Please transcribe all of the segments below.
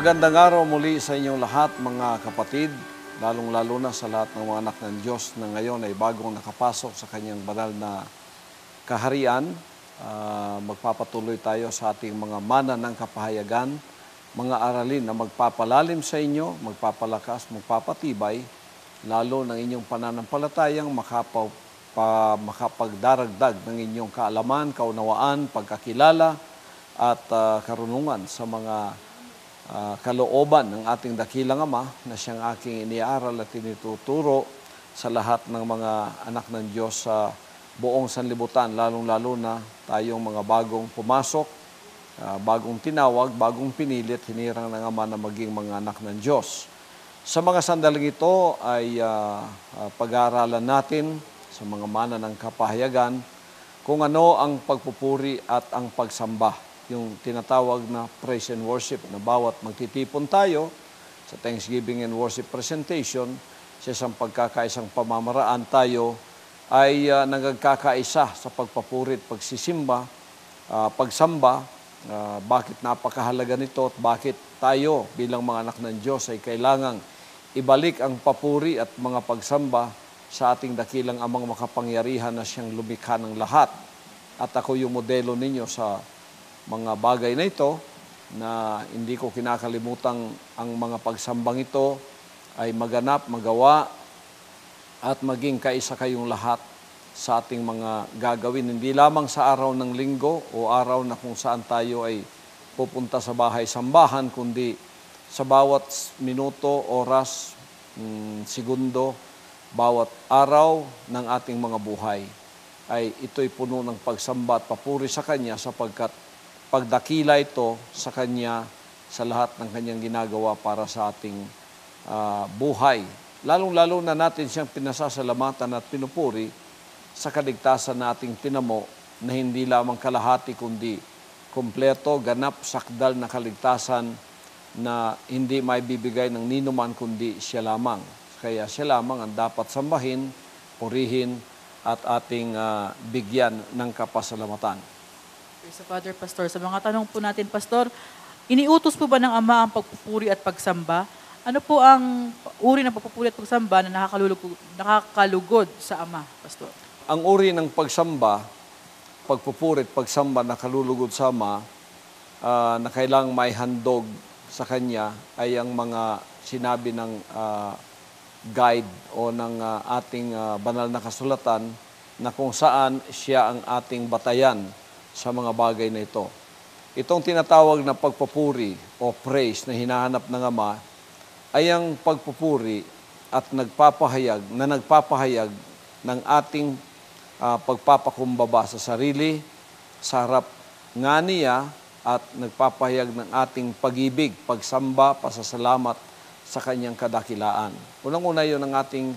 Magandang araw muli sa inyong lahat mga kapatid, lalong-lalo na sa lahat ng mga anak ng Diyos na ngayon ay bagong nakapasok sa kanyang banal na kaharian. Magpapatuloy tayo sa ating mga mana ng kapahayagan, mga aralin na magpapalalim sa inyo, magpapalakas, magpapatibay, lalo ng inyong pananampalatayang makapagdaragdag ng inyong kaalaman, kaunawaan, pagkakilala at karunungan sa mga kalooban ng ating dakilang Ama na siyang aking iniaral at tinuturo sa lahat ng mga anak ng Diyos sa buong sanlibutan, lalong-lalo na tayong mga bagong pumasok, bagong tinawag, bagong pinilit, hinirang ng Ama na maging mga anak ng Diyos. Sa mga sandaling ito ay pag-aaralan natin sa mga mana ng kapahayagan kung ano ang pagpupuri at ang pagsamba, yung tinatawag na praise and worship, na bawat magtitipon tayo sa Thanksgiving and Worship Presentation, sa isang pagkakaisang pamamaraan tayo ay nagkakaisa sa pagpupuri at pagsisimba, pagsamba. Bakit napakahalaga nito at bakit tayo bilang mga anak ng Diyos ay kailangang ibalik ang papuri at mga pagsamba sa ating dakilang Amang makapangyarihan na siyang lumikha ng lahat. At ako yung modelo ninyo sa mga bagay na ito, na hindi ko kinakalimutan ang mga pagsambang ito ay maganap, magawa at maging kaisa kayong lahat sa ating mga gagawin. Hindi lamang sa araw ng linggo o araw na kung saan tayo ay pupunta sa bahay-sambahan, kundi sa bawat minuto, oras, segundo, bawat araw ng ating mga buhay ay ito'y puno ng pagsamba at papuri sa Kanya, sapagkat pagdakila ito sa Kanya sa lahat ng Kanyang ginagawa para sa ating buhay. Lalong-lalo na natin siyang pinasasalamatan at pinupuri sa kaligtasan na ating tinamo, na hindi lamang kalahati kundi kumpleto, ganap, sakdal na kaligtasan na hindi may bibigay ng ninuman kundi siya lamang. Kaya siya lamang ang dapat sambahin, purihin at ating bigyan ng kapasalamatan. Sa Father Pastor, sa mga tanong po natin, Pastor, iniutos po ba ng Ama ang pagpupuri at pagsamba? Ano po ang uri ng pagpupuri at pagsamba na nakakalugod sa Ama, Pastor? Ang uri ng pagsamba, pagpupuri at pagsamba na kalulugod sa Ama, na kailangang may handog sa Kanya ay ang mga sinabi ng guide o ng ating banal na kasulatan, na kung saan siya ang ating batayan sa mga bagay na ito. Itong tinatawag na pagpupuri o praise na hinahanap ng Ama ay ang pagpupuri at nagpapahayag ng ating pagpapakumbaba sa sarili, sa harap nga niya, at nagpapahayag ng ating pag-ibig, pagsamba, pasasalamat sa Kanyang kadakilaan. Unang-una yun ang ating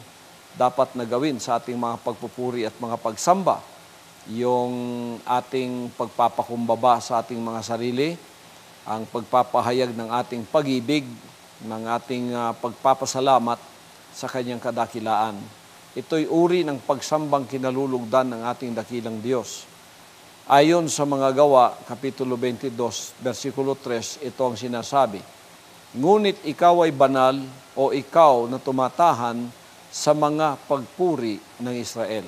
dapat na gawin sa ating mga pagpupuri at mga pagsamba. Yung ating pagpapakumbaba sa ating mga sarili, ang pagpapahayag ng ating pag-ibig, ng ating pagpapasalamat sa Kanyang kadakilaan. Ito'y uri ng pagsambang kinalulugdan ng ating dakilang Diyos. Ayon sa mga Gawa, Kapitulo 22, versikulo 3, ito ang sinasabi: "Ngunit ikaw ay banal, o ikaw na tumatahan sa mga pagpuri ng Israel."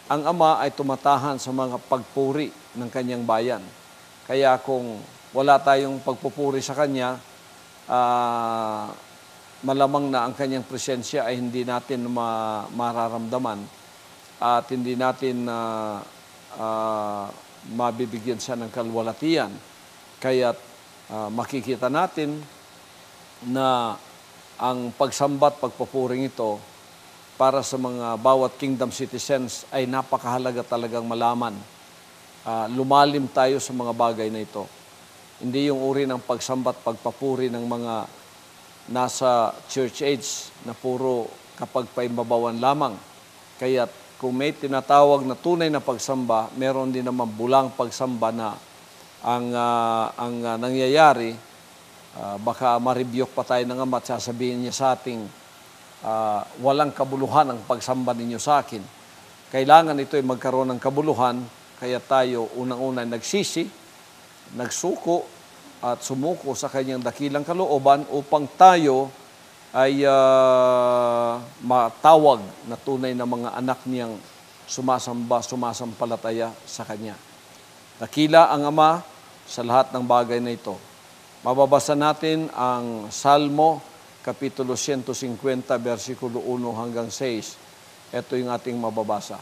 Ang Ama ay tumatahan sa mga pagpuri ng Kanyang bayan. Kaya kung wala tayong pagpupuri sa Kanya, malamang na ang Kanyang presensya ay hindi natin mararamdaman at hindi natin mabibigyan siya ng kalwalatian. Kaya makikita natin na ang pagsambat, pagpupuring ito para sa mga bawat kingdom citizens ay napakahalaga talagang malaman. Lumalim tayo sa mga bagay na ito. Hindi yung uri ng pagsambat, pagpapuri ng mga nasa church age na puro kapag paimbabawan lamang. Kaya kung may tinatawag na tunay na pagsamba, meron din naman bulang pagsamba na ang nangyayari, baka ma-rebuke pa tayo ng Ama at sasabihin niya sa ating, walang kabuluhan ang pagsamba ninyo sa akin. Kailangan ito ay magkaroon ng kabuluhan, kaya tayo unang-una nagsisi, nagsuko, at sumuko sa kanyang dakilang kalooban upang tayo ay matawag na tunay na mga anak niyang sumasamba, sumasampalataya sa Kanya. Dakila ang Ama sa lahat ng bagay na ito. Mababasa natin ang Salmo, Kapitulo 150, versikulo 1 hanggang 6. Ito yung ating mababasa.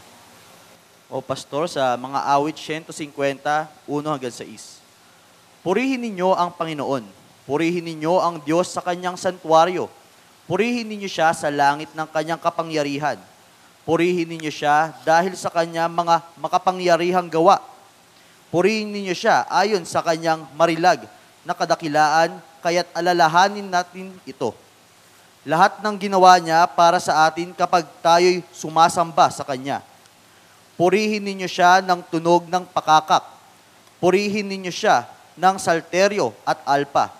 O Pastor, sa mga awit 150, 1 hanggang 6. Purihin ninyo ang Panginoon. Purihin ninyo ang Diyos sa kanyang santuaryo. Purihin ninyo siya sa langit ng kanyang kapangyarihan. Purihin ninyo siya dahil sa kanyang mga makapangyarihang gawa. Purihin ninyo siya ayon sa kanyang marilag na kadakilaan, kaya't alalahanin natin ito. Lahat ng ginawa niya para sa atin kapag tayo'y sumasamba sa Kanya. Purihin ninyo siya ng tunog ng pakakak. Purihin ninyo siya ng salteryo at alpa.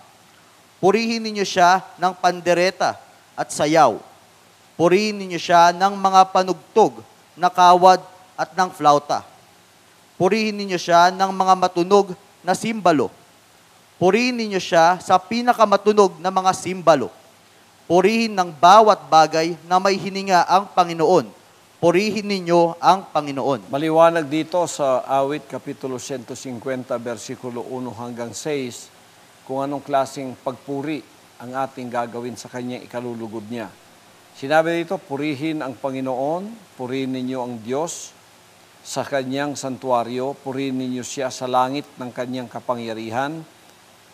Purihin ninyo siya ng pandereta at sayaw. Purihin ninyo siya ng mga panugtog na kawad at ng flauta. Purihin ninyo siya ng mga matunog na simbalo. Purihin ninyo siya sa pinakamatunog na mga simbalo. Purihin ng bawat bagay na may hininga ang Panginoon. Purihin ninyo ang Panginoon. Maliwanag dito sa awit, Kapitulo 150, versikulo 1 hanggang 6, kung anong klaseng pagpuri ang ating gagawin sa Kanyang ikalulugod niya. Sinabi dito, purihin ang Panginoon, purihin ninyo ang Diyos sa Kanyang santuaryo, purihin ninyo siya sa langit ng Kanyang kapangyarihan,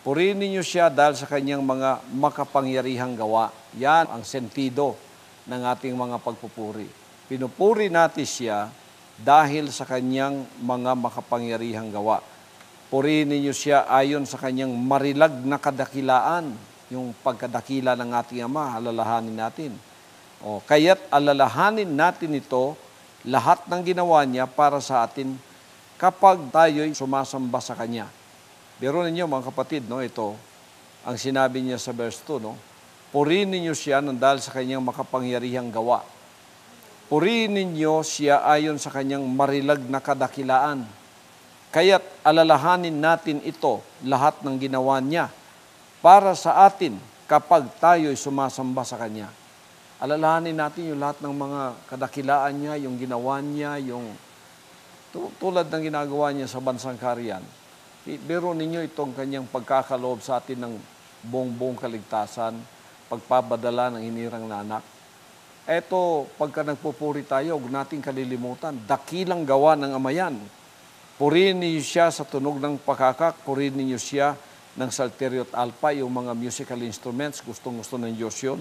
purihin ninyo siya dahil sa Kanyang mga makapangyarihang gawa. Yan ang sentido ng ating mga pagpupuri. Pinupuri natin siya dahil sa Kanyang mga makapangyarihang gawa. Purihin ninyo siya ayon sa Kanyang marilag na kadakilaan. Yung pagkadakila ng ating Ama, alalahanin natin. Kaya't alalahanin natin ito, lahat ng ginawa niya para sa atin kapag tayo'y sumasamba sa Kanya. Pero ninyo mga kapatid, ito ang sinabi niya sa verse 2, purihin ninyo siya dahil sa Kanyang makapangyarihang gawa. Purihin ninyo siya ayon sa Kanyang marilag na kadakilaan. Kaya't alalahanin natin ito, lahat ng ginawa niya, para sa atin kapag tayo'y sumasamba sa Kanya. Alalahanin natin yung lahat ng mga kadakilaan niya, yung ginawa niya, yung tulad ng ginagawa niya sa bansang Karian. Biro ninyo itong Kanyang pagkakaloob sa atin ng buong kaligtasan, pagpabadala ng hinirang na anak. Eto, pagka nagpupuri tayo, huwag nating kalilimutan, dakilang gawa ng Ama yan. Purihin niyo siya sa tunog ng pakakak, purihin niyo siya ng salteryo at alpa, yung mga musical instruments, gustong-gusto ng Diyos yun.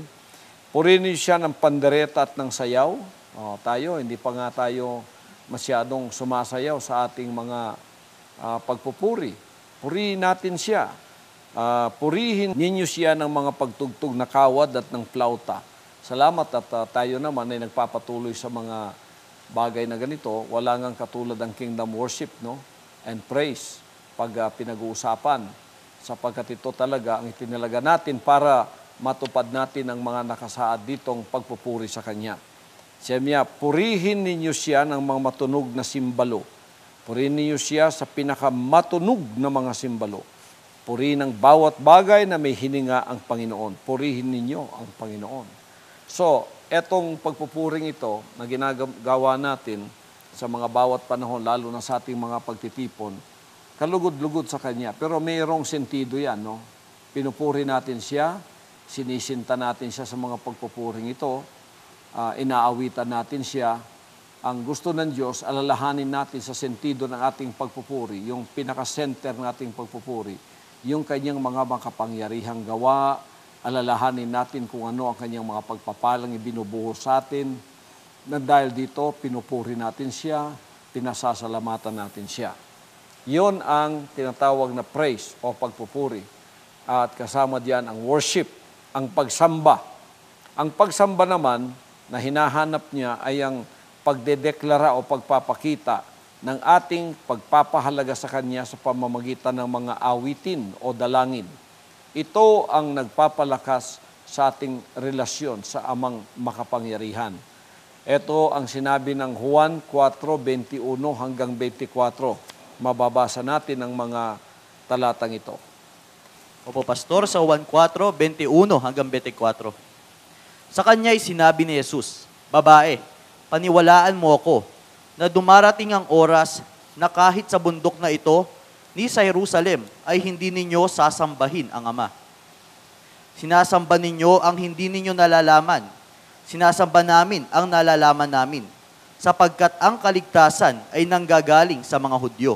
Purihin niyo siya ng pandereta at ng sayaw. Tayo, hindi pa nga tayo masyadong sumasayaw sa ating mga pagpupuri. Purihin natin siya. Purihin ninyo siya ng mga pagtugtog na kawad at ng flauta. Salamat at tayo naman ay nagpapatuloy sa mga bagay na ganito. Wala ngang katulad ang kingdom worship, and praise pag pinag-uusapan. Sapagkat ito talaga ang itinalaga natin para matupad natin ang mga nakasaad ditong pagpupuri sa Kanya. Siya, purihin ninyo siya ng mga matunog na simbalo. Purihin ninyo siya sa pinakamatunog na mga simbalo. Purihin ang bawat bagay na may hininga ang Panginoon. Purihin ninyo ang Panginoon. So, etong pagpupuring ito na ginagawa natin sa mga bawat panahon, lalo na sa ating mga pagtitipon, kalugod-lugod sa Kanya. Pero mayroong sentido yan, Pinupuri natin siya, sinisinta natin siya sa mga pagpupuring ito, inaawitan natin siya. Ang gusto ng Diyos, alalahanin natin sa sentido ng ating pagpupuri, yung pinaka-center ng ating pagpupuri, yung Kanyang mga makapangyarihang gawa, alalahanin natin kung ano ang Kanyang mga pagpapalang ibinubuhos sa atin, na dahil dito, pinupuri natin siya, pinasasalamatan natin siya. Yon ang tinatawag na praise o pagpupuri. At kasama diyan ang worship, ang pagsamba. Ang pagsamba naman na hinahanap niya ay ang pagdedeklara o pagpapakita ng ating pagpapahalaga sa Kanya sa pamamagitan ng mga awitin o dalangin. Ito ang nagpapalakas sa ating relasyon sa Amang makapangyarihan. Ito ang sinabi ng Juan 4:21 hanggang 24. Mababasa natin ang mga talatang ito. Opo, Pastor, sa Juan 4:21 hanggang 24. Sa kanya'y sinabi ni Jesus, "Babae, paniwalaan mo ako na dumarating ang oras na kahit sa bundok na ito, ni sa Jerusalem, ay hindi ninyo sasambahin ang Ama. Sinasamba ninyo ang hindi ninyo nalalaman. Sinasamba namin ang nalalaman namin, sapagkat ang kaligtasan ay nanggagaling sa mga Hudyo.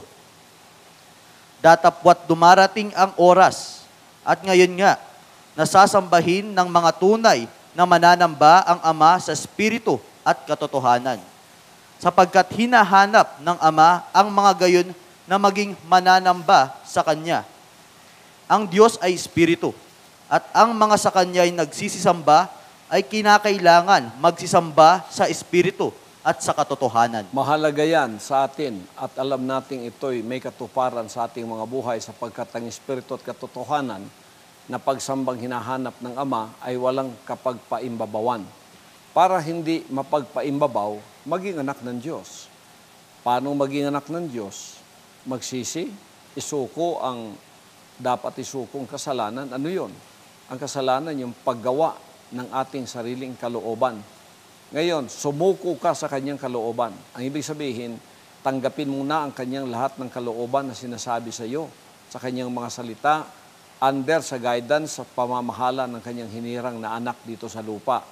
Datapwat dumarating ang oras, at ngayon nga, nasasambahin ng mga tunay na mananamba ang Ama sa Espiritu at katotohanan. Sapagkat hinahanap ng Ama ang mga gayon na maging mananamba sa Kanya. Ang Diyos ay Espiritu, at ang mga sa Kanya ay nagsisisamba ay kinakailangan magsisamba sa Espiritu at sa katotohanan." Mahalaga yan sa atin at alam nating ito'y may katuparan sa ating mga buhay sapagkat ang Espiritu at katotohanan na pagsambang hinahanap ng Ama ay walang kapagpaimbabawan. Para hindi mapagpaimbabaw, maging anak ng Diyos. Paano maging anak ng Diyos? Magsisi, isuko ang dapat isukong kasalanan. Ano yun? Ang kasalanan yung paggawa ng ating sariling kalooban. Ngayon, sumuko ka sa kanyang kalooban. Ang ibig sabihin, tanggapin mo na ang kanyang lahat ng kalooban na sinasabi sa iyo, sa kanyang mga salita, under sa guidance sa pamamahala ng kanyang hinirang na anak dito sa lupa.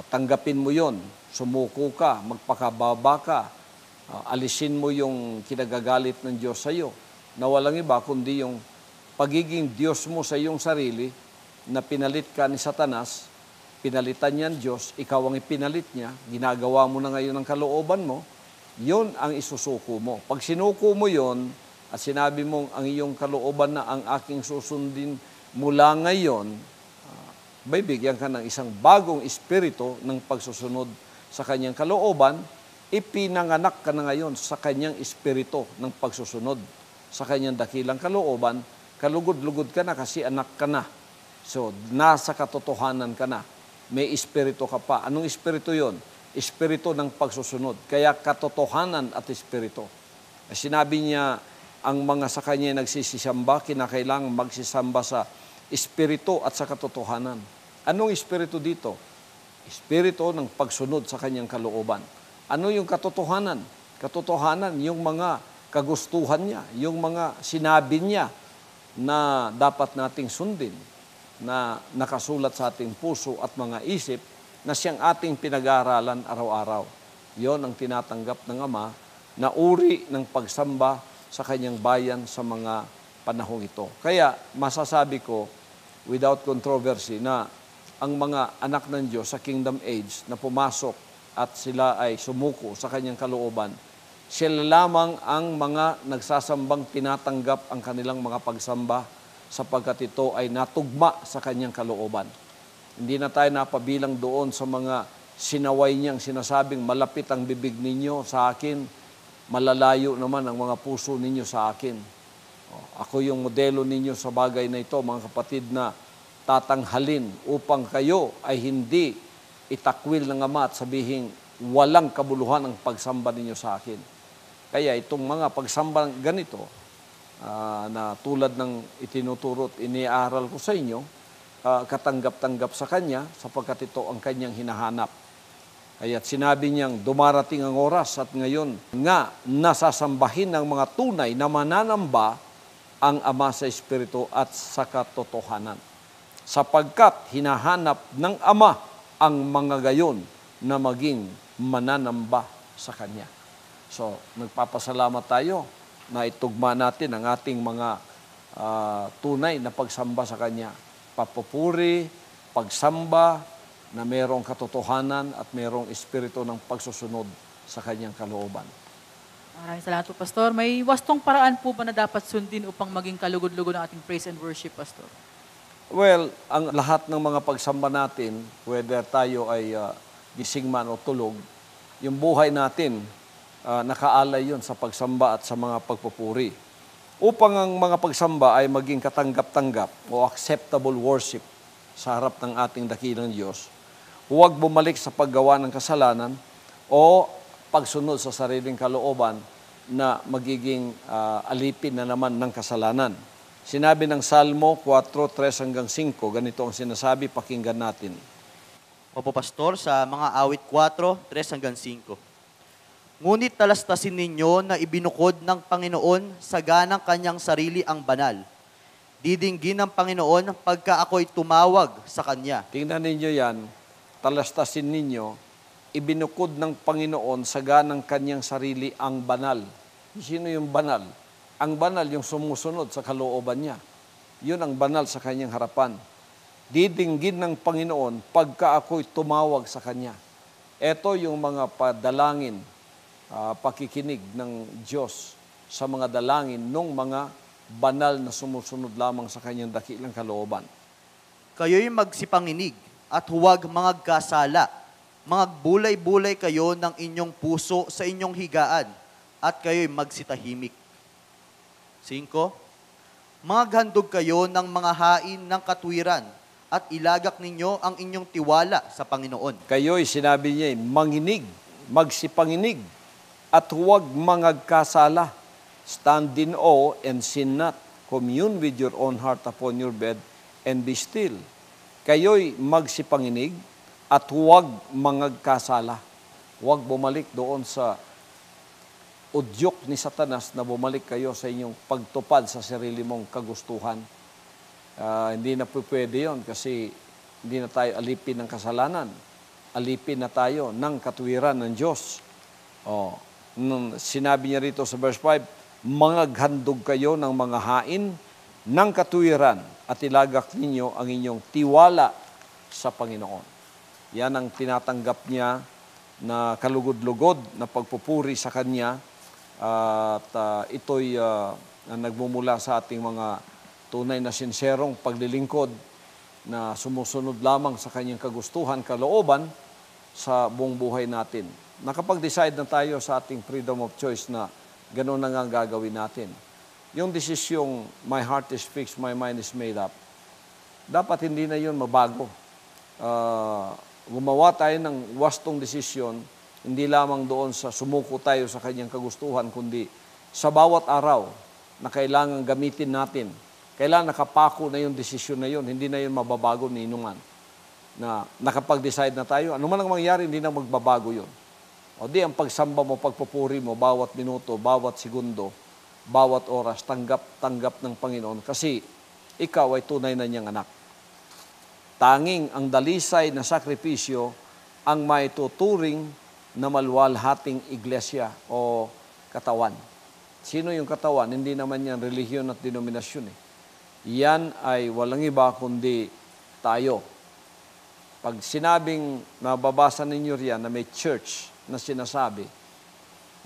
Tanggapin mo yon, sumuko ka, magpakababa ka, alisin mo yung kinagagalit ng Diyos sa iyo, na walang iba kundi yung pagiging Diyos mo sa iyong sarili, na pinalit ka ni Satanas, pinalitan niyan Diyos, ikaw ang ipinalit niya, ginagawa mo na ngayon ang kalooban mo, yon ang isusuko mo. Pag sinuko mo yon, at sinabi mong ang iyong kalooban na ang aking susundin mula ngayon, bibigyan ka ng isang bagong espiritu ng pagsusunod sa kanyang kalooban, ipinanganak ka na ngayon sa kanyang espiritu ng pagsusunod sa kanyang dakilang kalooban, kalugod-lugod ka na kasi anak ka na. So, nasa katotohanan ka na. May espiritu ka pa. Anong espiritu yon? Espiritu ng pagsusunod. Kaya katotohanan at espiritu. Sinabi niya, ang mga sa kanya nagsisisamba, kinakailangan magsisamba sa espiritu at sa katotohanan. Anong espiritu dito? Espiritu ng pagsunod sa kanyang kalooban. Ano yung katotohanan? Katotohanan, yung mga kagustuhan niya, yung mga sinabi niya na dapat nating sundin, na nakasulat sa ating puso at mga isip, na siyang ating pinag-aaralan araw-araw. Yon ang tinatanggap ng Ama na uri ng pagsamba sa kanyang bayan sa mga panahong ito. Kaya masasabi ko, without controversy, na ang mga anak ng Diyos sa kingdom age na pumasok at sila ay sumuko sa kanyang kalooban, sila lamang ang mga nagsasambang tinatanggap ang kanilang mga pagsamba sapagkat ito ay natugma sa kanyang kalooban. Hindi na tayo napabilang doon sa mga sinaway niyang sinasabing, "Malapit ang bibig ninyo sa akin, malalayo naman ang mga puso ninyo sa akin." Ako yung modelo ninyo sa bagay na ito, mga kapatid, na tatanghalin upang kayo ay hindi itakwil ng Ama at sabihin, walang kabuluhan ang pagsamba ninyo sa akin. Kaya itong mga pagsamba ganito, na tulad ng itinuturo at iniaral ko sa inyo, katanggap-tanggap sa Kanya sapagkat ito ang Kanyang hinahanap. Kaya't sinabi niyang dumarating ang oras at ngayon nga nasasambahin ng mga tunay na mananamba ang Ama sa Espiritu at sa katotohanan. Sapagkat hinahanap ng Ama ang mga gayon na maging mananamba sa Kanya. So, nagpapasalamat tayo na itugma natin ang ating mga tunay na pagsamba sa Kanya. Papupuri, pagsamba, na mayroong katotohanan at mayroong espiritu ng pagsusunod sa kanyang kalooban. Maraming salamat po, Pastor. May wastong paraan po ba na dapat sundin upang maging kalugod-lugod ng ating praise and worship, Pastor? Well, ang lahat ng mga pagsamba natin, whether tayo ay gising man o tulog, yung buhay natin, nakaalay yun sa pagsamba at sa mga pagpupuri. Upang ang mga pagsamba ay maging katanggap-tanggap o acceptable worship sa harap ng ating dakilang Diyos, huwag bumalik sa paggawa ng kasalanan o pagsunod sa sariling kalooban na magiging alipin na naman ng kasalanan. Sinabi ng Salmo 4:3 hanggang 5, ganito ang sinasabi, pakinggan natin. Opo, Pastor, sa mga awit 4:3 hanggang 5. Ngunit talastasin ninyo na ibinukod ng Panginoon sa ganang kanyang sarili ang banal. Didinggin ng Panginoon pagka ako'y tumawag sa Kanya. Tingnan ninyo yan, talastasin ninyo, ibinukod ng Panginoon sa ganang kanyang sarili ang banal. Sino yung banal? Ang banal yung sumusunod sa kalooban niya. Yun ang banal sa kanyang harapan. Didinggin ng Panginoon pagka ako'y tumawag sa Kanya. Ito yung mga padalangin, pakikinig ng Diyos sa mga dalangin ng mga banal na sumusunod lamang sa Kanyang dakilang kalooban. Kayo'y magsipanginig at huwag mangagkasala. Magbulay-bulay kayo ng inyong puso sa inyong higaan at kayo'y magsitahimik. 5. Maghandog kayo ng mga hain ng katwiran at ilagak ninyo ang inyong tiwala sa Panginoon. Kayo'y sinabi niya, manginig, magsipanginig, at huwag mangagkasala. Stand in awe and sin not. Commune with your own heart upon your bed and be still. Kayo'y magsipanginig at huwag mangagkasala. Huwag bumalik doon sa udyok ni Satanas na bumalik kayo sa inyong pagtupad sa sarili mong kagustuhan. Hindi na pwede yun kasi hindi na tayo alipin ng kasalanan. Alipin na tayo ng katwiran ng Diyos. Sinabi niya rito sa verse 5, mangaghandog kayo ng mga hain ng katwiran at ilagak ninyo ang inyong tiwala sa Panginoon. Yan ang tinatanggap niya na kalugod-lugod na pagpupuri sa Kanya at ito'y nagmumula sa ating mga tunay na sinserong paglilingkod na sumusunod lamang sa Kanyang kagustuhan, kalooban sa buong buhay natin. Nakapag-decide na tayo sa ating freedom of choice na gano'n na nga gagawin natin. Yung desisyong my heart is fixed, my mind is made up, dapat hindi na yun mabago. Gumawa tayo ng wastong desisyon, hindi lamang doon sa sumuko tayo sa Kanyang kagustuhan, kundi sa bawat araw na kailangan gamitin natin. Kailangan nakapako na yung desisyon na yun, hindi na yun mababago ni inuman. Na nakapag-decide na tayo, ano man ang mangyari, hindi na magbabago yun. O di, ang pagsamba mo, pagpupuri mo, bawat minuto, bawat segundo, bawat oras, tanggap ng Panginoon kasi ikaw ay tunay na niyang anak. Tanging ang dalisay na sakripisyo ang maituturing na maluwalhating iglesia o katawan. Sino yung katawan? Hindi naman yan relihiyon at denominasyon. Yan ay walang iba kundi tayo. Pag sinabing mababasa ninyo riyan na may church na sinasabi,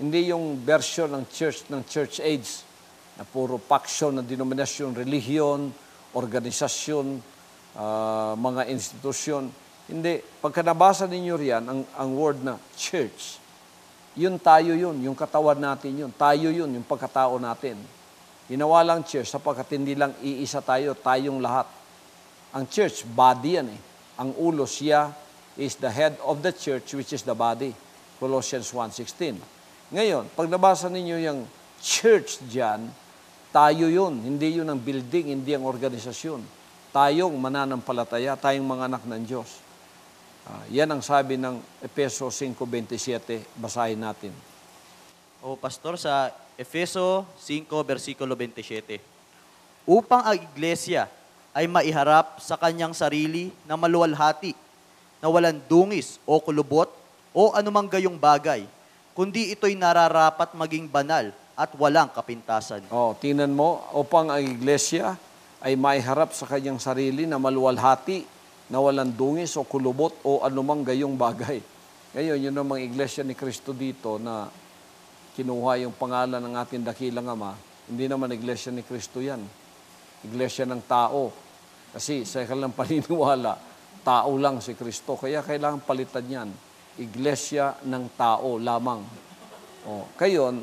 hindi yung version ng church age na puro faction na denominasyon, relihiyon, organisasyon, mga institusyon. Hindi. Pagka nabasa ninyo riyan, ang word na church, yun tayo yun, yung katawan natin yun. Tayo yun, yung pagkatao natin. Ginawa lang church sapagkat hindi lang iisa tayo, tayong lahat. Ang church, body yan eh. Ang ulo, siya is the head of the church, which is the body. Colossians 1:16. Ngayon, pag nabasa ninyo yung church dyan, tayo yun. Hindi yun ang building, hindi ang organisasyon. Tayong mananampalataya, tayong mga anak ng Diyos. Yan ang sabi ng Efeso 5:27. Basahin natin. O Pastor, sa Efeso 5, versikulo 27. Upang ang iglesia ay maiharap sa kanyang sarili na maluwalhati, na walang dungis o kulubot o anumang gayong bagay, kundi ito'y nararapat maging banal at walang kapintasan. Tingnan mo, upang ang iglesia ay maiharap sa kanyang sarili na maluwalhati, na walang dungis o kulubot o anumang gayong bagay. Ngayon, yun ang mga iglesia ni Kristo dito na kinuha yung pangalan ng ating dakilang Ama. Hindi naman iglesia ni Kristo yan. Iglesia ng tao. Kasi sa kanilang paniniwala, tao lang si Kristo. Kaya kailangan palitan yan. Iglesia ng tao lamang. Kayon,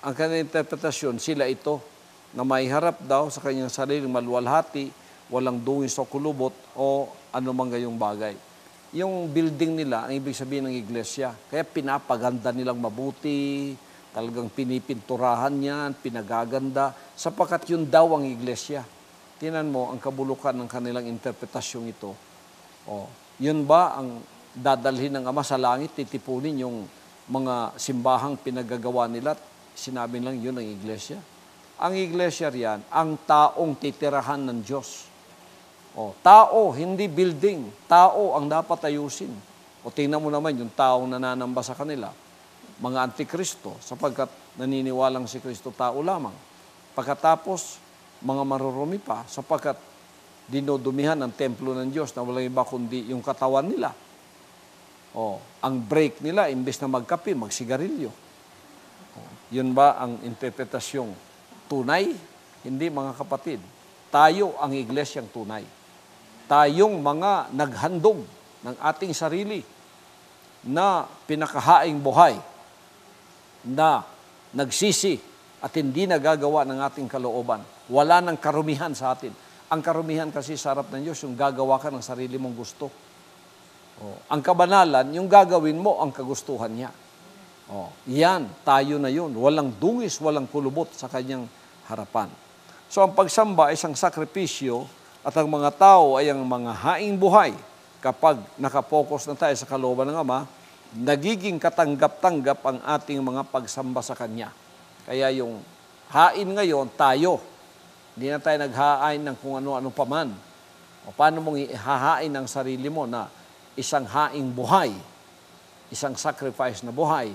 ang kanilang interpretasyon, sila ito, na maiharap daw sa kanyang sariling maluwalhati, walang dungis o kulubot o anumang gayong bagay. Yung building nila, ang ibig sabihin ng iglesia, kaya pinapaganda nilang mabuti, Talagang pinipinturahan yan, pinagaganda, sapagkat yun daw ang iglesia. Tinan mo ang kabulukan ng kanilang interpretasyong ito. O, yun ba ang dadalhin ng Ama sa langit, titipunin yung mga simbahang pinagagawa nila, sinabi lang yun ang iglesia? Ang iglesia riyan, ang taong titirahan ng Diyos. O, tao, hindi building. Tao ang dapat ayusin. O tingnan mo naman yung taong nananamba sa kanila, mga antikristo, sapagkat naniniwalang si Kristo tao lamang. Pagkatapos, mga marurumi pa, sapagkat dinodumihan ang templo ng Diyos na walang iba kundi yung katawan nila. O, ang break nila, imbes na magkape, magsigarilyo. O, yun ba ang interpretasyong tunay? Hindi, mga kapatid. Tayo ang iglesyang tunay. Tayong mga naghandog ng ating sarili na pinakahaing buhay, na nagsisi at hindi nagagawa ng ating kalooban. Wala nang karumihan sa atin. Ang karumihan kasi sa harap ng Diyos, yung gagawa ka ng sarili mong gusto. Ang kabanalan, yung gagawin mo ang kagustuhan niya. Yan, tayo na yun. Walang dungis, walang kulubot sa kanyang harapan. So ang pagsamba ay isang sakripisyo at ang mga tao ay ang mga haing buhay. Kapag nakapokus na tayo sa kalooban ng Ama, nagiging katanggap-tanggap ang ating mga pagsamba sa Kanya. Kaya yung hain ngayon, tayo. Hindi na tayo naghahain ng kung ano-ano paman. O paano mong ihahain ang sarili mo na isang haing buhay, isang sacrifice na buhay.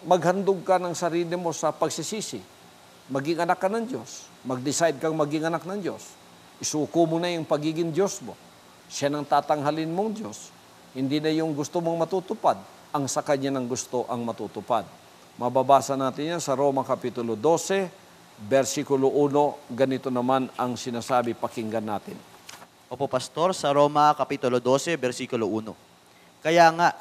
Maghandog ka ng sarili mo sa pagsisisi. Maging anak ka ng Diyos. Mag-decide kang maging anak ng Diyos. Isuko mo na yung pagiging Diyos mo. Siya nang tatanghalin mong Diyos. Hindi na yung gusto mong matutupad, ang sa Kanya ng gusto ang matutupad. Mababasa natin yan sa Roma Kapitulo 12, versikulo 1. Ganito naman ang sinasabi, pakinggan natin. Opo, Pastor, sa Roma Kapitulo 12, versikulo 1. Kaya nga,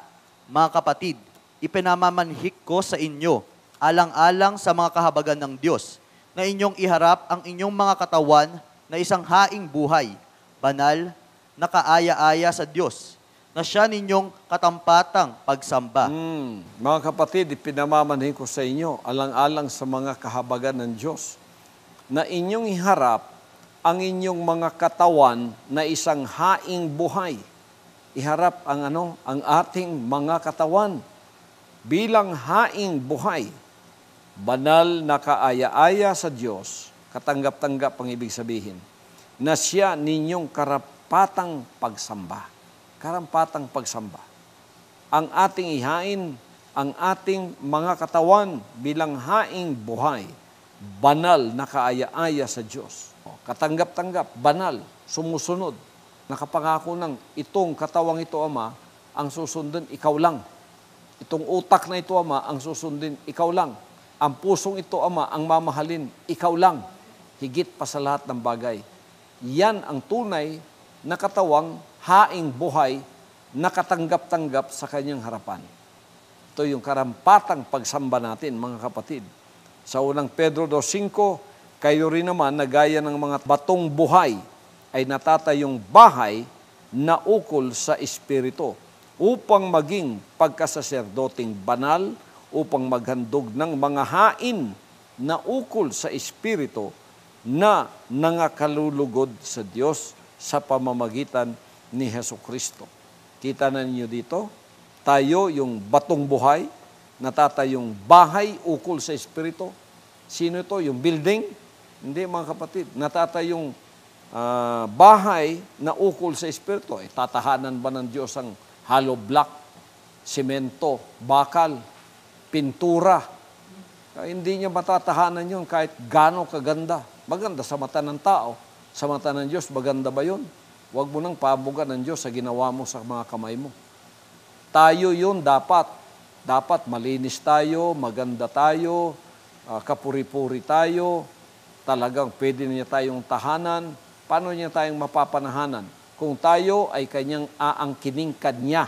mga kapatid, ipinamamanhik ko sa inyo, alang-alang sa mga kahabagan ng Diyos, na inyong iharap ang inyong mga katawan na isang haing buhay, banal, nakaaya-aya sa Diyos, na siya ninyong katampatang pagsamba. Mga kapatid, ipinamamanhin ko sa inyo, alang-alang sa mga kahabagan ng Diyos, na inyong iharap ang inyong mga katawan na isang haing buhay. Iharap ang ating mga katawan bilang haing buhay. Banal na kaaya-aya sa Diyos, katanggap-tanggap ang ibig sabihin, na siya ninyong karapatang pagsamba. Karampatang pagsamba. Ang ating ihain, ang ating mga katawan bilang haing buhay, banal na kaaya-aya sa Diyos. Katanggap-tanggap, banal, sumusunod. Nakapangako ng itong katawang ito, Ama, ang susundin, ikaw lang. Itong utak na ito, Ama, ang susundin, ikaw lang. Ang pusong ito, Ama, ang mamahalin, ikaw lang. Higit pa sa lahat ng bagay. Yan ang tunay na katawang haing buhay na katanggap-tanggap sa kanyang harapan. Ito yung karampatang pagsamba natin, mga kapatid. Sa unang Pedro 2:5, kayo rin naman na gaya ng mga batong buhay ay natatayong bahay na ukol sa Espiritu upang maging pagkasaserdoting banal, upang maghandog ng mga hain na ukol sa Espiritu na nangakalulugod sa Diyos sa pamamagitan ni Jesucristo. Kita na ninyo dito, tayo yung batong buhay, natatayong bahay ukol sa Espiritu. Sino ito? Yung building? Hindi, mga kapatid. Natatayong bahay na ukol sa Espiritu. Tatahanan ba ng Diyos ang hollow block, semento, bakal, pintura? Hindi niya matatahanan yun kahit gaano kaganda. Maganda sa mata ng tao. Sa mata ng Diyos, maganda ba yun? Huwag mo nang pabugan ng Diyos sa ginawa mo sa mga kamay mo. Tayo yun dapat. Dapat malinis tayo, maganda tayo, kapuri-puri tayo, talagang pwede niya tayong tahanan. Paano niya tayong mapapanahanan? Kung tayo ay kanyang aangkining kanya.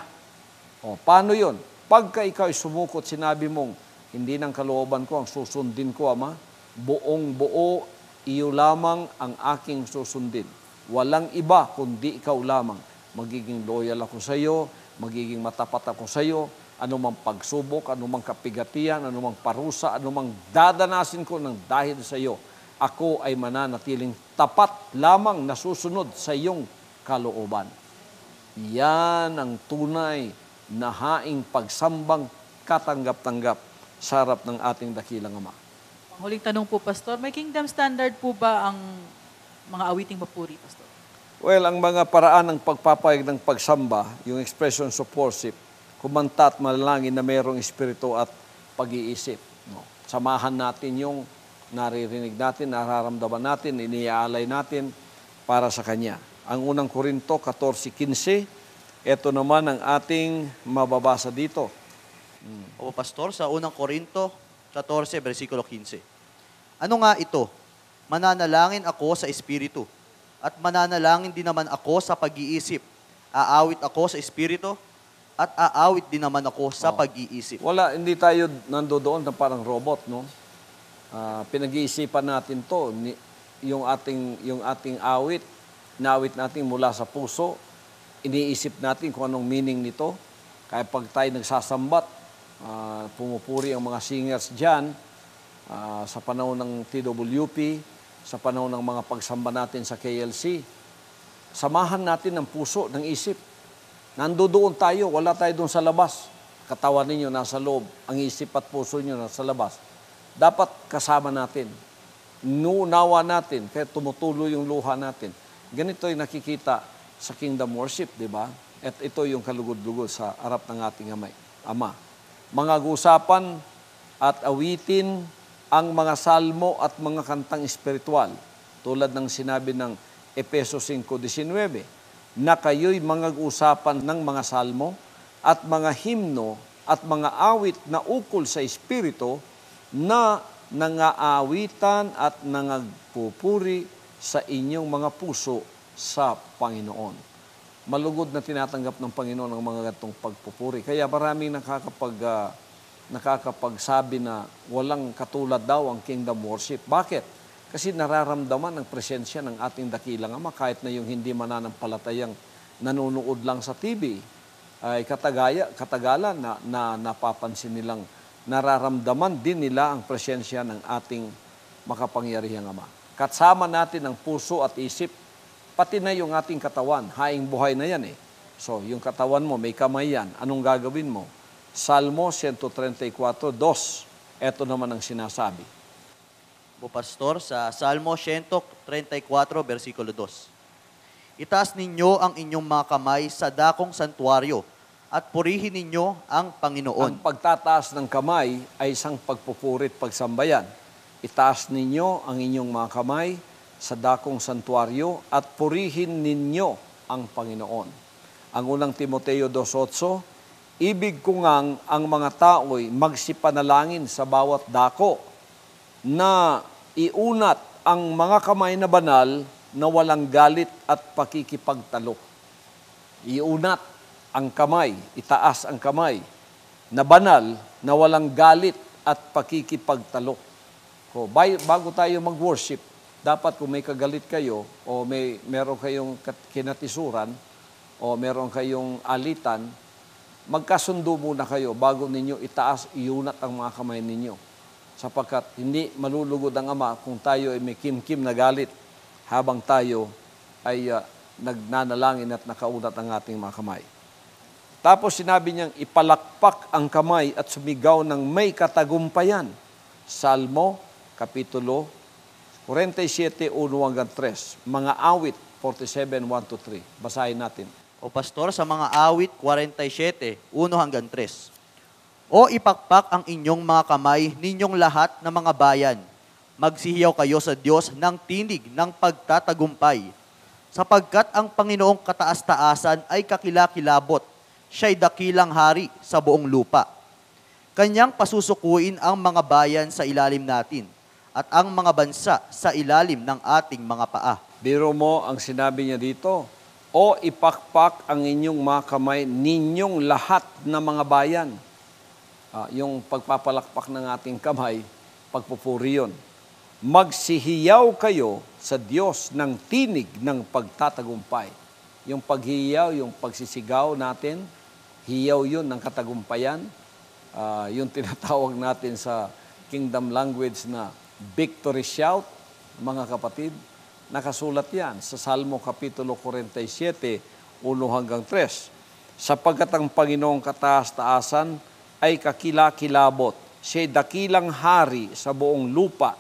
Paano yun? Pagka ikaw ay sumukot, sinabi mong, hindi ng kalooban ko ang susundin ko, Ama, buong buo, iyo lamang ang aking susundin. Walang iba kundi ikaw lamang. Magiging loyal ako sa iyo, magiging matapat ako sa iyo, anumang pagsubok, anumang kapigatian, anumang parusa, anumang dadanasin ko ng dahil sa iyo, ako ay mananatiling tapat lamang na susunod sa iyong kalooban. Yan ang tunay na haing pagsambang katanggap-tanggap sa harap ng ating dakilang Ama. Huling tanong po, Pastor, may kingdom standard po ba ang mga awiting papuri, Pastor? Well, ang mga paraan ng pagpapayag ng pagsamba, yung expressions of worship, kumanta at manalangin na mayroong espiritu at pag-iisip. No? Samahan natin yung naririnig natin, nararamdaman natin, iniaalay natin para sa Kanya. Ang unang Korinto 14:15, ito naman ang ating mababasa dito. O Pastor, sa unang Korinto 14, versikulo 15. Ano nga ito? Mananalangin ako sa Espiritu, at mananalangin din naman ako sa pag-iisip. Aawit ako sa Espiritu, at aawit din naman ako sa pag-iisip. Wala, hindi tayo nandoon na parang robot, no? Pinag-iisipan natin to, yung ating awit, naawit natin mula sa puso, iniisip natin kung anong meaning nito. Kaya pag tayo nagsasambat, pumupuri ang mga singers dyan, sa panahon ng TWP, sa panahon ng mga pagsamba natin sa KLC, samahan natin ng puso, ng isip. Nandoon tayo, wala tayo doon sa labas. Katawan ninyo nasa loob, ang isip at puso ninyo nasa labas. Dapat kasama natin. Nuunawa natin, kaya tumutuloy yung luha natin. Ganito yung nakikita sa kingdom worship, di ba? At ito yung kalugod-lugod sa harap ng ating Ama. Mga usapan at awitin ang mga salmo at mga kantang espiritual, tulad ng sinabi ng Efeso 5:19, na kayo'y mga usapan ng mga salmo at mga himno at mga awit na ukol sa espiritu na nangaawitan at nangagpupuri sa inyong mga puso sa Panginoon. Malugod na tinatanggap ng Panginoon ang mga gatong pagpupuri. Kaya maraming nakakapagsabi na walang katulad daw ang kingdom worship. Bakit? Kasi nararamdaman ang presensya ng ating dakilang Ama kahit na yung hindi mananampalatayang nanonood lang sa TV ay katagalan na napapansin nilang nararamdaman din nila ang presensya ng ating makapangyarihang Ama. Kasama natin ang puso at isip, pati na yung ating katawan. Haing buhay na yan eh. So, yung katawan mo, may kamay yan. Anong gagawin mo? Salmo 134:2. Ito naman ang sinasabi. O Pastor, sa Salmo 134, versikulo 2. Itaas ninyo ang inyong mga kamay sa dakong santuaryo at purihin ninyo ang Panginoon. Ang pagtataas ng kamay ay isang pagpupurit pagsambayan. Itaas ninyo ang inyong mga kamay sa dakong santuaryo at purihin ninyo ang Panginoon. Ang unang Timoteo 2:8, ibig ko ngang ang mga tao'y magsipanalangin sa bawat dako na iunat ang mga kamay na banal na walang galit at pakikipagtalo. Iunat ang kamay, itaas ang kamay na banal na walang galit at pakikipagtalo. So, bago tayo mag-worship, dapat kung may kagalit kayo o meron kayong kinatisuran o meron kayong alitan, magkasundo muna kayo bago ninyo itaas, iunat ang mga kamay ninyo. Sapagkat hindi malulugod ang Ama kung tayo ay may kimkim na galit habang tayo ay nagnanalangin at nakaunat ang ating mga kamay. Tapos sinabi niyang ipalakpak ang kamay at sumigaw ng may katagumpayan. Salmo, Kapitulo 47:1-3. Mga awit 47:1-3. Basahin natin. O Pastor, sa mga awit 47:1-3. O ipakpak ang inyong mga kamay ninyong lahat ng mga bayan. Magsihiyaw kayo sa Diyos ng tinig ng pagtatagumpay. Sapagkat ang Panginoong kataas-taasan ay kakilakilabot. Siya'y dakilang hari sa buong lupa. Kanyang pasusukuin ang mga bayan sa ilalim natin at ang mga bansa sa ilalim ng ating mga paa. Biro mo ang sinabi niya dito, o ipakpak ang inyong mga kamay ninyong lahat na mga bayan. Yung pagpapalakpak ng ating kamay, pagpupuri yun. Magsihiyaw kayo sa Diyos ng tinig ng pagtatagumpay. Yung paghiyaw, yung pagsisigaw natin, Hiyaw yun ng katagumpayan. Yung tinatawag natin sa kingdom language na victory shout, mga kapatid. Nakasulat yan sa Salmo Kapitulo 47, 1 hanggang 3. Sapagkat ang Panginoong kataas-taasan ay kakilakilabot. Siya'y dakilang hari sa buong lupa.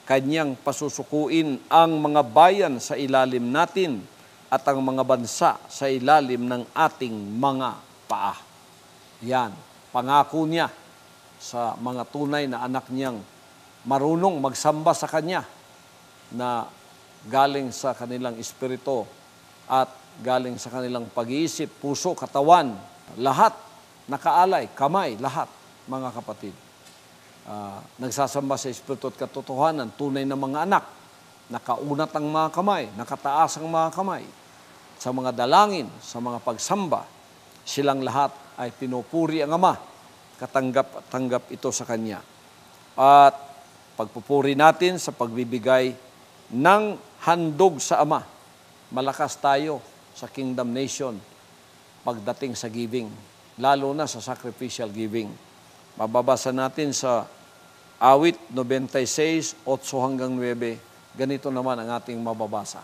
Kanyang pasusukuin ang mga bayan sa ilalim natin at ang mga bansa sa ilalim ng ating mga paa. Yan, pangako niya sa mga tunay na anak niyang marunong magsamba sa Kanya na galing sa kanilang espiritu at galing sa kanilang pag-iisip, puso, katawan, lahat, nakaalay, kamay, lahat, mga kapatid. Nagsasamba sa espiritu at katotohanan, tunay na mga anak, nakaunat ang mga kamay, nakataas ang mga kamay, sa mga dalangin, sa mga pagsamba, silang lahat ay pinupuri ang Ama, katanggap-tanggap ito sa Kanya. At pagpupuri natin sa pagbibigay ng handog sa Ama. Malakas tayo sa Kingdom Nation pagdating sa giving, lalo na sa sacrificial giving. Mababasa natin sa Awit 96, 8 hanggang 9. Ganito naman ang ating mababasa.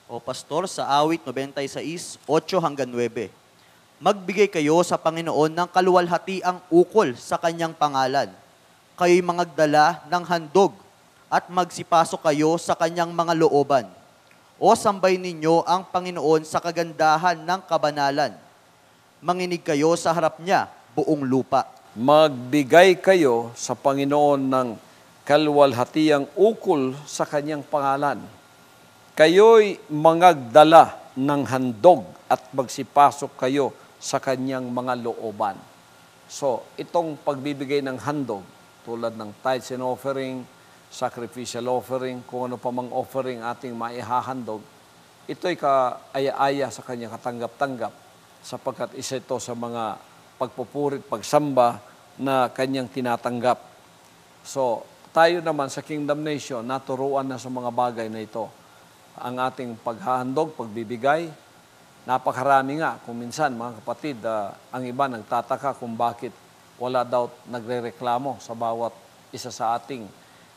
O Pastor, sa Awit 96, 8 hanggang 9. Magbigay kayo sa Panginoon ng kaluwalhatiang ukol sa Kanyang pangalan. Kayo'y mangagdala ng handog at magsipasok kayo sa Kanyang mga looban. O sambay ninyo ang Panginoon sa kagandahan ng kabanalan. Manginig kayo sa harap niya, buong lupa. Magbigay kayo sa Panginoon ng kaluwalhatiang ukol sa Kanyang pangalan. Kayo'y mangagdala ng handog at magsipasok kayo sa Kanyang mga looban. So, itong pagbibigay ng handog, tulad ng tithes and offering, sacrificial offering, kung ano pa mang offering ating maihahandog, ito'y kaaya-aya sa Kanya, katanggap-tanggap, sapagkat isa ito sa mga pagpupurit, pagsamba na Kanyang tinatanggap. So, tayo naman sa Kingdom Nation, naturuan na sa mga bagay na ito. Ang ating paghahandog, pagbibigay, napakarami nga. Kung minsan, mga kapatid, ang iba nagtataka kung bakit wala daw nagrereklamo sa bawat isa sa ating.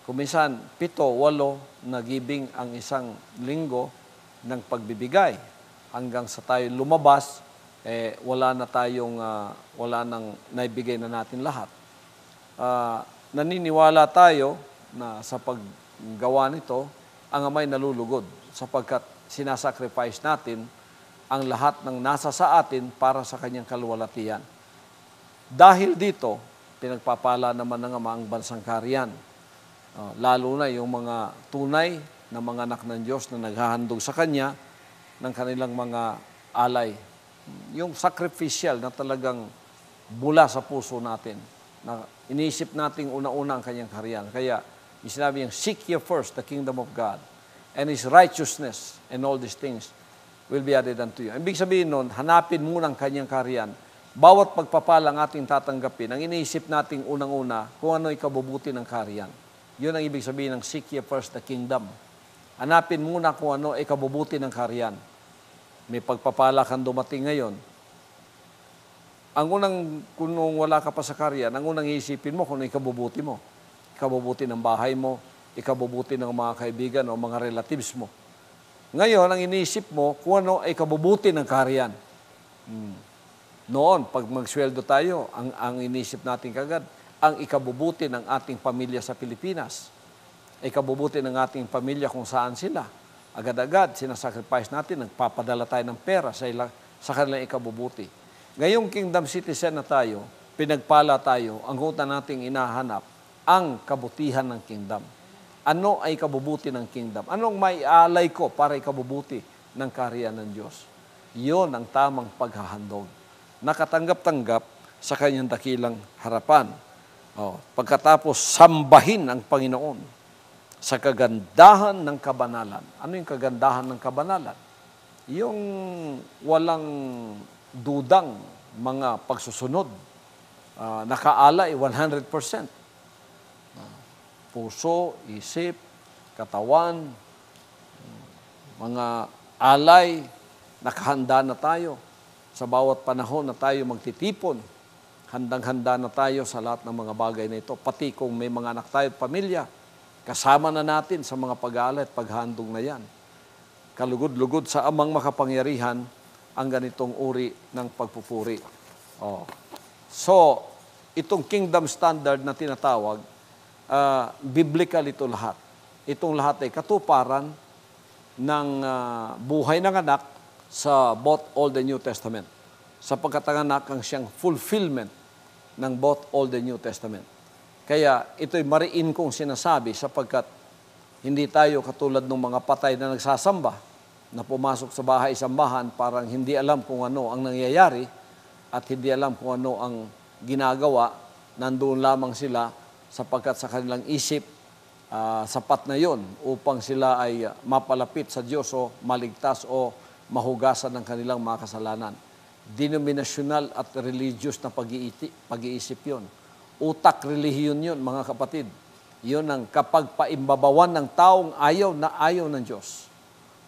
Kung minsan, 7, 8 na giving ang isang linggo ng pagbibigay. Hanggang sa tayo lumabas, wala nang naibigay na natin lahat. Naniniwala tayo na sa paggawa nito, ang Ama'y nalulugod sapagkat sinasacrifice natin ang lahat ng nasa sa atin para sa Kanyang kaluwalhatian. Dahil dito, pinagpapala naman ng Ama ang bansang kaharian. Lalo na yung mga tunay na mga anak ng Diyos na naghahandog sa Kanya ng kanilang mga alay. Yung sacrificial na talagang mula sa puso natin, na iniisip nating una-una ang Kanyang kaharian. Kaya, sinabi niyang, seek ye first the kingdom of God and His righteousness, and all these things will be added unto you. Ibig sabihin nun, hanapin muna ang Kanyang kaharian. Bawat pagpapalang ating tatanggapin, ang iniisip nating unang-una kung ano ikabubuti ng kaharian. Yun ang ibig sabihin ng seek ye first the kingdom. Hanapin muna kung ano ikabubuti ng kaharian. May pagpapala kang dumating ngayon. Ang unang, kung wala ka pa sa kaharian, ang unang iisipin mo kung ano ikabubuti mo. Ikabubuti ng bahay mo, ikabubuti ng mga kaibigan o mga relatives mo. Ngayon, ang iniisip mo kung ano ay ikabubuti ng kaharian. Noon, pag magsweldo tayo, ang iniisip natin kagad, ang ikabubuti ng ating pamilya sa Pilipinas. Ikabubuti ng ating pamilya kung saan sila. Agad-agad, sinasacrifice natin, nagpapadala tayo ng pera sa kanilang ikabubuti. Ngayong kingdom citizen na tayo, pinagpala tayo, ang huta nating inahanap, ang kabutihan ng kingdom. Ano ay kabubuti ng kingdom? Anong maialay ko para ikabubuti ng kaharian ng Diyos? Iyon ang tamang paghahandog. Nakatanggap-tanggap sa Kanyang dakilang harapan. Pagkatapos, sambahin ang Panginoon sa kagandahan ng kabanalan. Ano yung kagandahan ng kabanalan? Yung walang dudang mga pagsusunod. Nakaalay 100%. Puso, isip, katawan, mga alay, nakahanda na tayo sa bawat panahon na tayo magtitipon, handang-handa na tayo sa lahat ng mga bagay na ito. Pati kung may mga anak tayo at pamilya, kasama na natin sa mga pag-aalay at paghandong na yan. Kalugod-lugod sa amang makapangyarihan ang ganitong uri ng pagpupuri. Oh. So, itong kingdom standard na tinatawag, biblical ito lahat. Itong lahat ay katuparan ng buhay ng anak sa both Old and New Testament. Sapagkat ang anak ang siyang fulfillment ng both Old and New Testament. Kaya ito'y mariin kong sinasabi sapagkat hindi tayo katulad ng mga patay na nagsasamba na pumasok sa bahay-sambahan parang hindi alam kung ano ang nangyayari at hindi alam kung ano ang ginagawa, nandoon lamang sila sapagkat sa kanilang isip, sapat na yon upang sila ay mapalapit sa Diyos o maligtas o mahugasan ng kanilang mga kasalanan. Denominational at religious na pag-iisip yon. Utak relihiyon yon, mga kapatid. Yun ang kapagpaimbabawan ng taong ayaw na ayaw ng Diyos.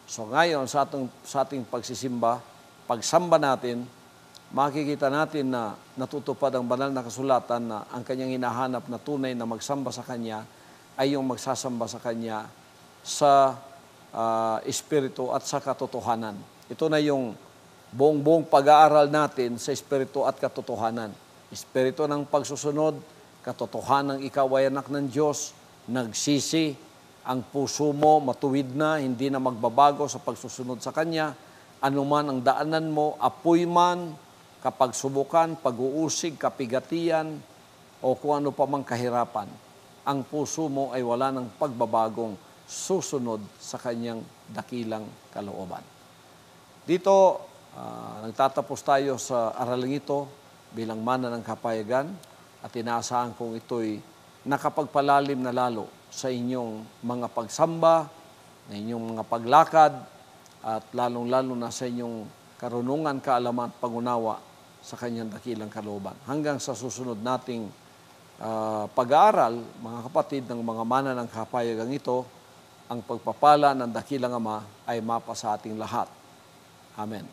So ngayon, sa ating pagsisimba, pagsamba natin, makikita natin na natutupad ang banal na kasulatan na ang kanyang hinahanap na tunay na magsamba sa Kanya ay yung magsasamba sa Kanya sa Espiritu at sa katotohanan. Ito na yung buong pag-aaral natin sa Espiritu at katotohanan. Espiritu ng pagsusunod, katotohanan ikaw ay anak ng Diyos, nagsisi, ang puso mo matuwid na, hindi na magbabago sa pagsusunod sa Kanya, anuman ang daanan mo, apoy man, kapagsubukan, pag-uusig, kapigatian, o kung ano pa mang kahirapan, ang puso mo ay wala ng pagbabagong susunod sa Kanyang dakilang kalooban. Dito, nagtatapos tayo sa araling ito bilang mana ng kapayagan at inaasahan kong ito'y nakapagpalalim na lalo sa inyong mga pagsamba, na inyong mga paglakad, at lalong-lalo na sa inyong karunungan, kaalaman at pangunawa sa Kanyang dakilang kalooban. Hanggang sa susunod nating pag-aaral, mga kapatid, ng mga mana ng kapayagang ito, ang pagpapala ng dakilang Ama ay mapa sa ating lahat. Amen.